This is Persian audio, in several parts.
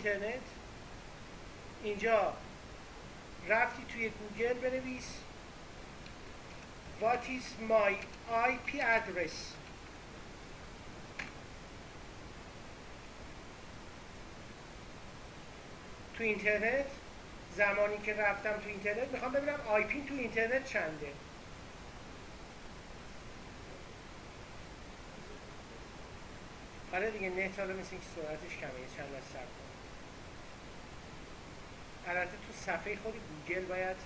اینترنت، اینجا رفتی توی گوگل بنویس What is my IP address. تو اینترنت زمانی که رفتم تو اینترنت میخوام ببینم آیپی تو اینترنت چنده. حالا دیگه نت حالا مثل اینکه سرعتش کمه، چند لحظه صبر کن. البته تو صفحه خود گوگل باید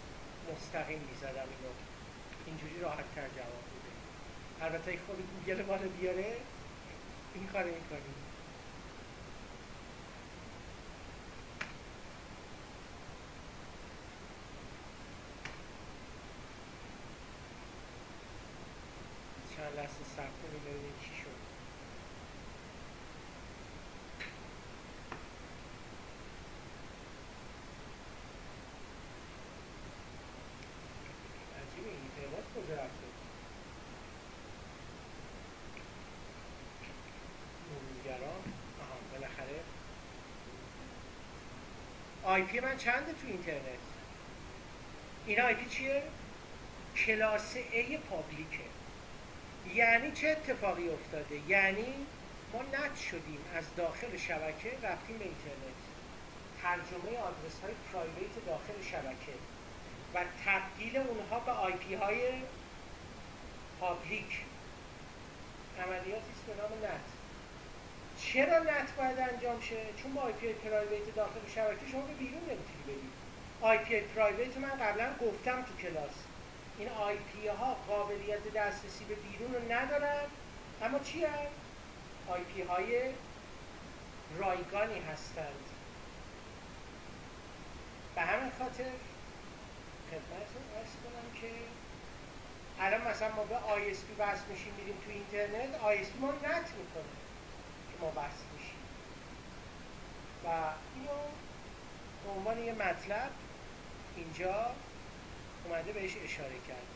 مستقیم میزدم اینو، اینجوری راحت تر جواب بوده. البته خود گوگل بالا بیاره این کارو میکنی. چند لحظه صبر کنیم ببینیم چی شد. عجیبه اینترنت کجا رفته؟ مرورگران. آها بالاخره آی پی من چنده تو اینترنت؟ این آی پی چیه؟ کلاس A پابلیکه. یعنی چه اتفاقی افتاده؟ یعنی ما نت شدیم از داخل شبکه رفتیم به اینترنت، ترجمه آدرس های پرایویت داخل شبکه و تبدیل اونها به آی پی های پابلیک، عملیاتی است به نام نت. چرا نت باید انجام شه؟ چون با آی پی پرایویت داخل شبکه شما به بیرون نمیتونی بری. آی پی پرایویت من قبلا گفتم تو کلاس، این آی پی ها قابلیت دسترسی به بیرون رو ندارن، اما چی هست؟ آی پی های رایگانی هستند. به همین خاطر خدمتتون عرض کنم که الان مثلا ما به آی اس پی وصل میشیم میریم تو اینترنت، آی اس پی ما نت میکنه که ما وصل میشیم و اینو به عنوان یه مطلب اینجا اومده بهش اشاره کرد.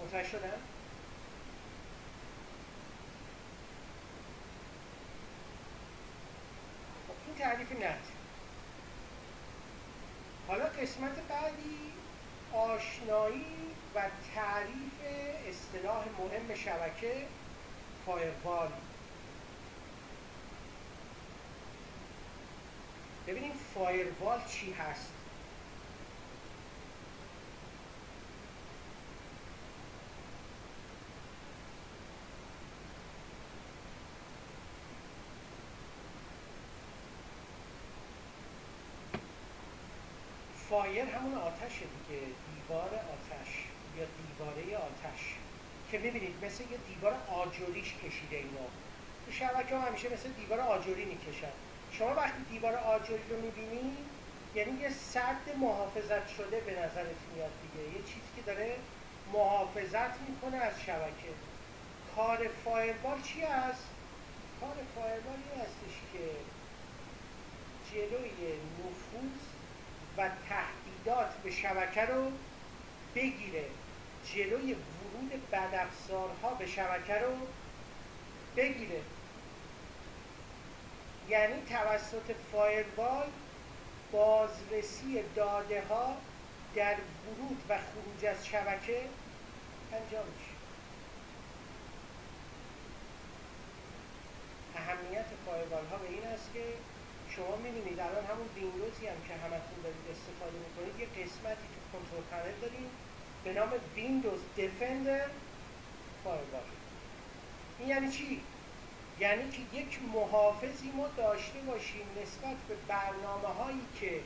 متوجه شدن؟ خب این تعریف نت. حالا قسمت بعدی آشنایی و تعریف اصطلاح مهم شبکه، فایروال. ببینیم فایروال چی هست. فایر همون آتشه دیگه، دیوار آتش یا دیواره آتش که میبینید مثل یه دیوار آجوریش کشیده اینا. تو شبکه ها همیشه مثل دیوار آجوری میکشن. شما وقتی دیوار آجوری رو میبینی یعنی یه سد محافظت شده به نظرت میاد دیگه، یه چیزی که داره محافظت میکنه از شبکه. کار فایروال چی هست؟ کار فایروال این هستش که جلوی نفوذ و تهدیدات به شبکه رو بگیره، جلوی ورود بدافزارها به شبکه رو بگیره. یعنی توسط فایروال بازرسی داده ها در ورود و خروج از شبکه انجام میشه. اهمیت فایروال ها به این است که شما می‌بینید الان همون ویندوزی هم که همتون دارید استفاده می‌کنید یه قسمتی تو کنترل پنل داریم به نام ویندوز دیفندر فایروال. این یعنی چی؟ یعنی که یک محافظی ما داشته باشیم نسبت به برنامه‌هایی که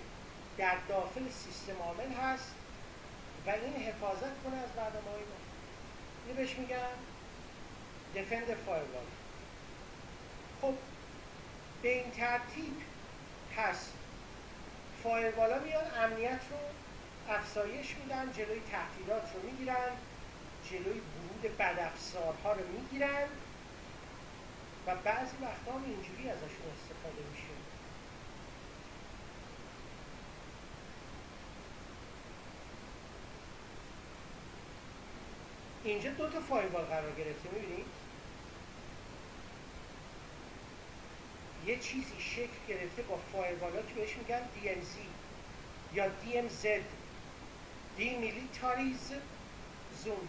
در داخل سیستم عامل هست و این حفاظت کنه از برنامه‌های ما. اینو بهش میگن دیفندر فایروال. خب به این ترتیب پس فایروالا میان امنیت رو افزایش میدن، جلوی تهدیدات رو میگیرن، جلوی ورود بدافزارها رو میگیرن و بعضی وقتا هم اینجوری ازشون استفاده میشه. اینجا دو تا فایروال قرار گرفته، میبینید یه چیزی شکل گرفته با فایروالا که بهش میگن DMZ یا DMZ دیمیلیتاریز زون.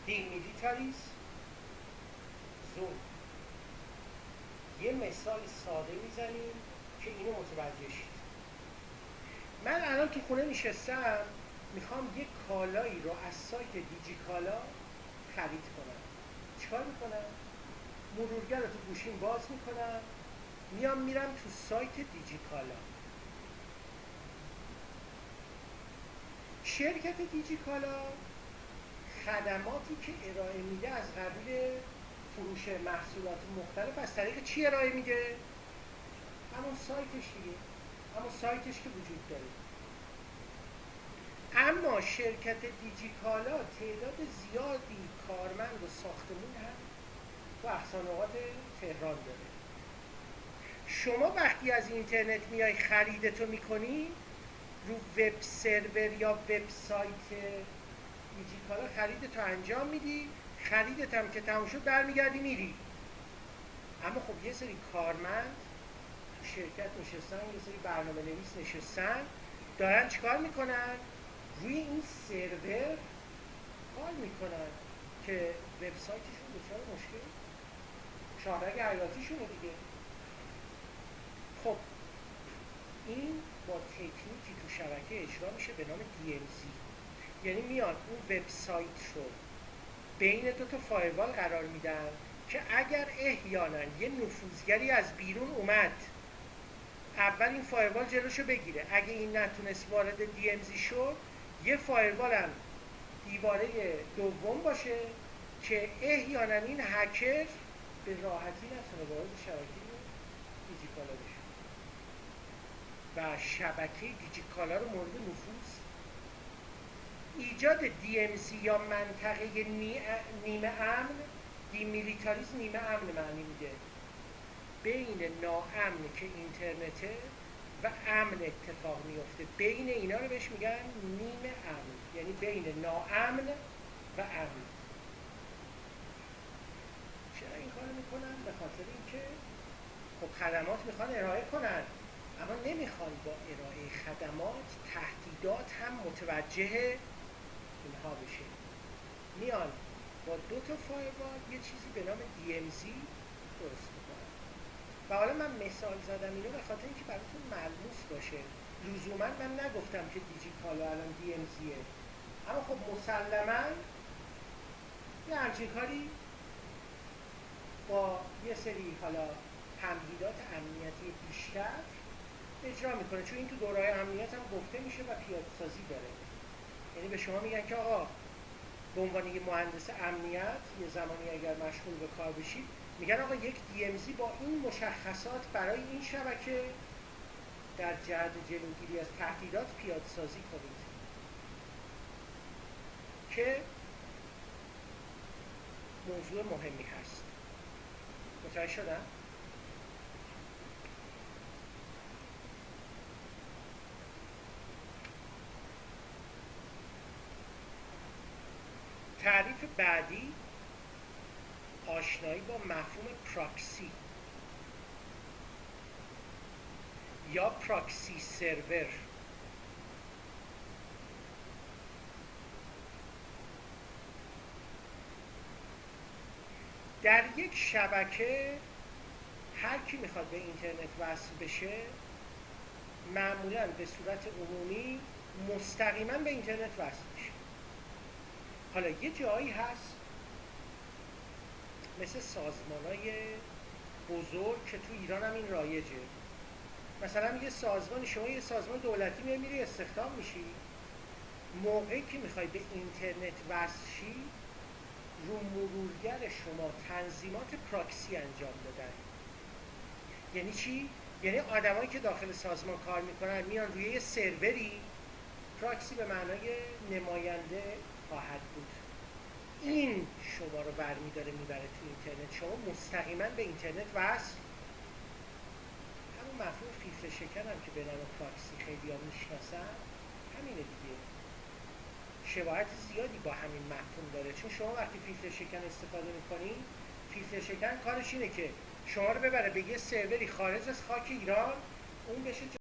دیمیلیتاریز زون. یه مثال ساده میزنیم که اینو متوجه شید. من الان تو خونه نشستم میخوام یه کالایی رو از سایت دیجی کالا خرید کنم. چیکار میکنم؟ مرورگر رو تو گوشیم باز میکنم، میرم تو سایت دیجی کالا. شرکت دیجی کالا خدماتی که ارائه میده از قبیل فروش محصولات مختلف از طریق چی ارائه میده؟ همون سایتش دیگه، همون سایتش که وجود داره. اما شرکت دیجی کالا تعداد زیادی کارمند و ساختمون هم تو احسان‌آباد تهران داره. شما وقتی از اینترنت میای خریدتو میکنی، رو وب سرور یا وبسایت دیجی کالا خریدتو انجام میدی، خریدت هم که تموم شد برمیگردی میری. اما خب یه سری کارمند تو شرکت نشستن، یه سری برنامه نویس نشستن، دارن چیکار میکنن؟ روی این سرور کار میکنن که وبسایتشون دچار مشکل شاهرگ حیاتیشونه دیگه. خب این با تکنیکی تو شبکه اجرا میشه به نام DMZ. یعنی میان اون وبسایت رو بین دو تا فایروال قرار میدن که اگر احیانا یه نفوذگری از بیرون اومد، اول این فایروال جلوشو بگیره. اگه این نتونست وارد DMZ شد، یه فایروال هم دیواره دوم باشه که احیانا این هکر به راحتی نتونه وارد شبکه دیجی کالا بشه و شبکه دیجی کالا رو مورد نفوذ. ایجاد DMZ یا منطقه نیمه امن، دیمیلیتاریز نیمه امن معنی میده، بین ناامن که اینترنته و امن اتفاق میفته، بین اینا رو بهش میگن نیمه امن، یعنی بین ناامن و امن. چرا این کارو میکنن؟ به خاطر اینکه خب خدمات میخوان ارائه کنن، اما نمیخوان با ارائه خدمات تهدیدات هم متوجه اینها بشه. میان با دو تا فایروال یه چیزی به نام DMZ درست میکنن. و حالا من مثال زدم اینو به خاطر اینکه براتون ملموس باشه. لزوما من نگفتم که دیجی کالا الان DMZه، اما خب مسلما یه همچین کاری با یه سری حالا تمهیدات امنیتی بیشتر اجرا میکنه، چون این تو دوره‌های امنیت هم گفته میشه و پیاده‌سازی داره. یعنی به شما میگن که آقا به عنوان یه مهندس امنیت یه زمانی اگر مشغول به کار بشید، میگن آقا یک DMZ با این مشخصات برای این شبکه در جهت جلوگیری از تهدیدات پیاده سازی کنید که موضوع مهمی هست. متوجه شدن؟ تعریف بعدی، آشنایی با مفهوم پراکسی یا پراکسی سرور. در یک شبکه هر کی میخواد به اینترنت وصل بشه معمولاً به صورت عمومی مستقیما به اینترنت وصل میشه. حالا یه جایی هست مثل سازمان‌های بزرگ که تو ایران هم این رایجه، مثلا یه سازمان، شما یه سازمان دولتی میری استخدام میشی، موقعی که میخوای به اینترنت وصل شی رو مرورگر شما تنظیمات پراکسی انجام دادن. یعنی چی؟ یعنی آدمایی که داخل سازمان کار میکنن میان روی یه سروری، پراکسی به معنای نماینده خواهد بود، این شما رو برمیداره میبره تو اینترنت، شما مستقیما به اینترنت وصل همون مفهوم فیلتر شکن هم که به نام پراکسی خیلی ها میشناسن همینه دیگه، شباهت زیادی با همین مفهوم داره. چون شما وقتی فیلتر شکن استفاده میکنید، فیلتر شکن کارش اینه که شما رو ببره به یه سروری خارج از خاک ایران، اون بشه